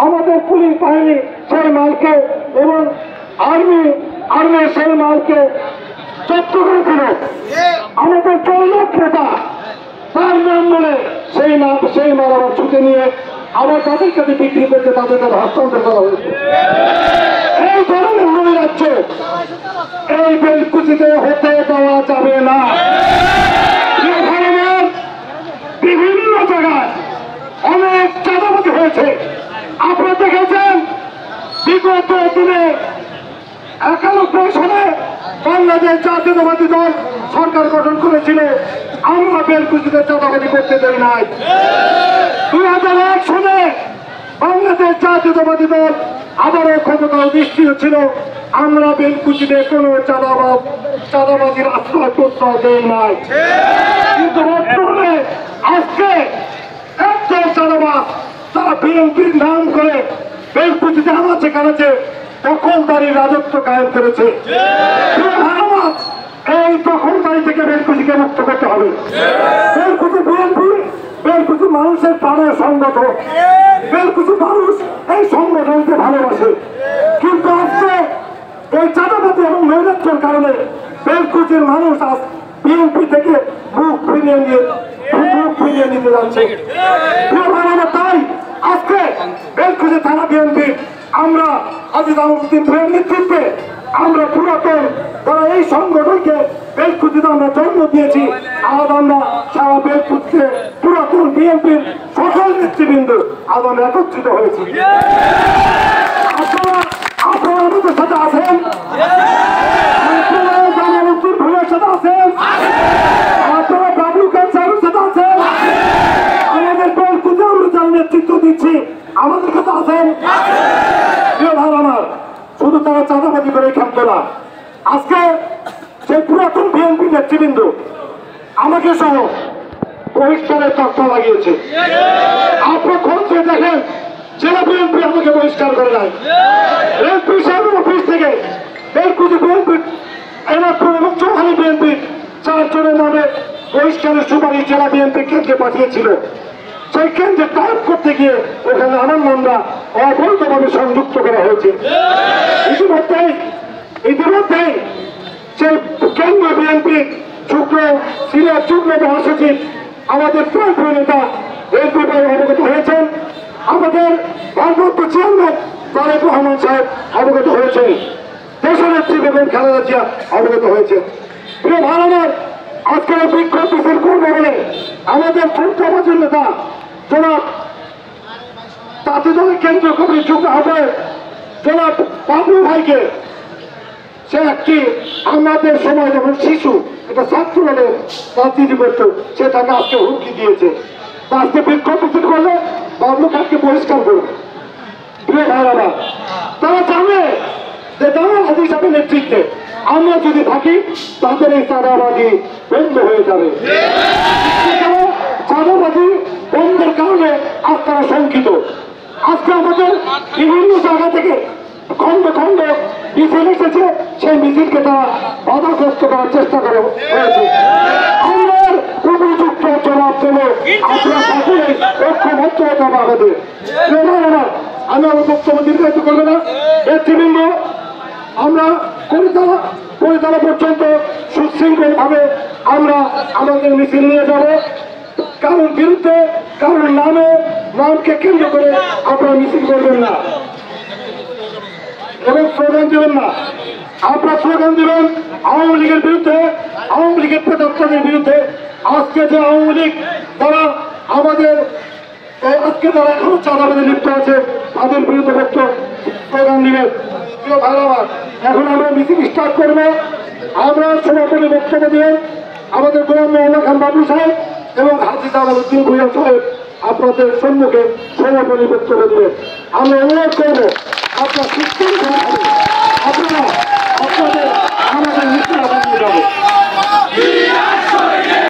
আমাদের পুলিশ বাহিনী সেই মালকে এবং আর্মি সেই মালকে জব্দ করেছিল। আমাদের জনক নেতা তার নাম বলে সেই মাল আবার ছুটে নিয়ে আবার তাদের কাছে বিক্রি করতে তাদের কাছে হস্তান্তর করা হয়েছে। এই ধরনের নৈরাজ্য এই বেলকুচিতে হতে দেওয়া যাবে না। বিভিন্ন জায়গায় অনেক চাঁদাবাজি হয়েছে। আপনারা দেখেছেন বিগত দিনে 91 সালে বাংলাদেশ জাতীয়তাবাদী দল সরকার গঠন করেছিল। আমরা বেলকুচিতে চাঁদাবাজি করতে দেই নাই। 2001 সালে বাংলাদেশ জাতীয়তাবাদী দল আবারও ক্ষমতায় অধিষ্ঠিত ছিল। আমরা বেলকুচিতে কোনো চাঁদাবাজির আশ্রয় প্রশ্রয় দেই নাই। কিন্তু বর্তমানে আজকে একজন চাঁদাবাজ তারা বিএনপির নাম করে বেলকুচিতে আনাচে কানাচে দখলদারির রাজত্ব কায়েম করেছে। এই দখলদারি থেকে বেলকুচিকে মুক্ত করতে হবে। বেলকুচি বিএনপি, বেলকুচি মানুষের প্রাণের সংগঠন। বেলকুচি মানুষ এই সংগঠনকে ভালোবাসে। কিন্তু আজকে এই চাঁদাবাজি এবং নৈরাজ্যের কারণে বেলকুচির মানুষ আজ বিএনপি থেকে মুখ ফিরিয়ে নিতে যাচ্ছে। তাই আজকে বেলকুচি থানা বিএনপি আমরা আজিজ আহমুদ্দিন ভাইয়ের নেতৃত্বে আমরা পুরাতন যারা এই সংগঠনকে বেলকুচিতে আমরা জন্ম দিয়েছি, আজ আমরা সারা বেলকুচিতে পুরাতন বিএনপির সকল নেতৃবৃন্দ আজ আমরা একত্রিত হয়েছি। আপনারা আমাদের সাথে আছেন, জামালউদ্দিন ভাইয়ের সাথে আছেন, আপনারা বাবলু খান সাহেবের সাথে আছেন, আমাদের বেলকুচিতে আমরা যারা নেতৃত্ব দিচ্ছি আমাদের কাছে আছেন। আমার শুধু তারা চাঁদাবাজি করে খেলতো না। আজকে সেই পুরাতন বিএনপি নেতৃবৃন্দ আমাকে সহ বহিষ্কারের তথ্য লাগিয়েছে। আপনার খোঁজে দেখেন জেলা বিএনপি আমাকে বহিষ্কার করে নাই। এমপি সাহেবের অফিস থেকে বেলকুচি বিএনপি এনারপুর এবং চৌহানি বিএনপির 4 জনের নামে বহিষ্কারের সুপারিশ জেলা বিএনপি কেন্দ্রে পাঠিয়েছিল। সেই কেন্দ্রে টাইপ করতে গিয়ে ওখানে আমার নামরা অবৈধভাবে সংযুক্ত করা হয়েছে। ইতিমধ্যেই সেই কেন্দ্রীয় বিএনপি সিনিয়র যুগ্ম মহাসচিব আমাদের প্রান্তীয় নেতা এমপি ভাই অবগত হয়েছেন। আমাদের ভারপ্রাপ্ত চেয়ারম্যান তারেক রহমান সাহেব অবগত হয়েছেন। দেশনেত্রী বেগম খালেদা জিয়া অবগত হয়েছেন। প্রিয় ভাই আমার, আজকের বিক্ষোভ মিছিল করবে বলে আমাদের ছাত্রবাদী নেতা জনাব জাতীয় দলের কেন্দ্রীয় কমিটির যুগ্ম আহ্বায়ক জনাব বাবলু ভাইকে, সে একটি আমাদের সময় যখন শিশু এটা ছাত্র দলে রাজনীতি করত, সে তাকে আজকে হুমকি দিয়েছে। আজকে বিক্ষোভ মিছিল করলে বাবলু খানকে বহিষ্কার করবে। প্রিয় ভাইরা, তারা জানে যে জামাল হাজি সাহেবের নেতৃত্বে আমরা যদি থাকি তাদের এই চাঁদাবাজি বন্ধ হয়ে যাবে। চাঁদাবাজি বন্ধের কারণে আজ তারা শঙ্কিত। আজকে আমাদের বিভিন্ন জায়গা থেকে খন্ড খন্ড মিছিল এসেছে, সেই মিছিলকে তারা বাধাগ্রস্ত করার চেষ্টা করা হয়েছে। আমরা উপযুক্ত জবাব দেব। আপনারা সকলে ঐক্যবদ্ধ হতে হবে আমাদের। আমি আমার বক্তব্য দীর্ঘায়িত করবো না। নেতৃবৃন্দ, আমরা পরিচালা পর্যন্ত সুশৃঙ্খল ভাবে আমরা আমাদের মিছিল নিয়ে যাব। কারোর বিরুদ্ধে কারোর নামকে কেন্দ্র করে আপনারা মিছিল করবেন না এবং স্লোগান দেবেন না। আপনারা স্লোগান দেবেন আওয়ামী লীগের বিরুদ্ধে, আওয়ামী লীগের প্রেতাত্মাদের বিরুদ্ধে। আজকে যে আওয়ামী লীগ তারা আমাদের আজকে যারা এখনো চাঁদাবাদে লিপ্ত আছে তাদের বিরুদ্ধে স্লোগান দিবেন। প্রিয় ভাইরা, এখন আমরা মিছিল স্টার্ট করবো। আমরা সমাপনী বক্তব্য দিবেন আমাদের গোলাম মোহাম্মদ খান বাবু সাহেব এবং হাজী জামালউদ্দিন ভূঁইয়া সাহেব আপনাদের সম্মুখে সমাপনী বক্তব্য দিবেন। আমরা অনুরোধ করবো আপনার সুস্থ আপনারা আপনাদের আমাদের মিছিল আগামী যাবো।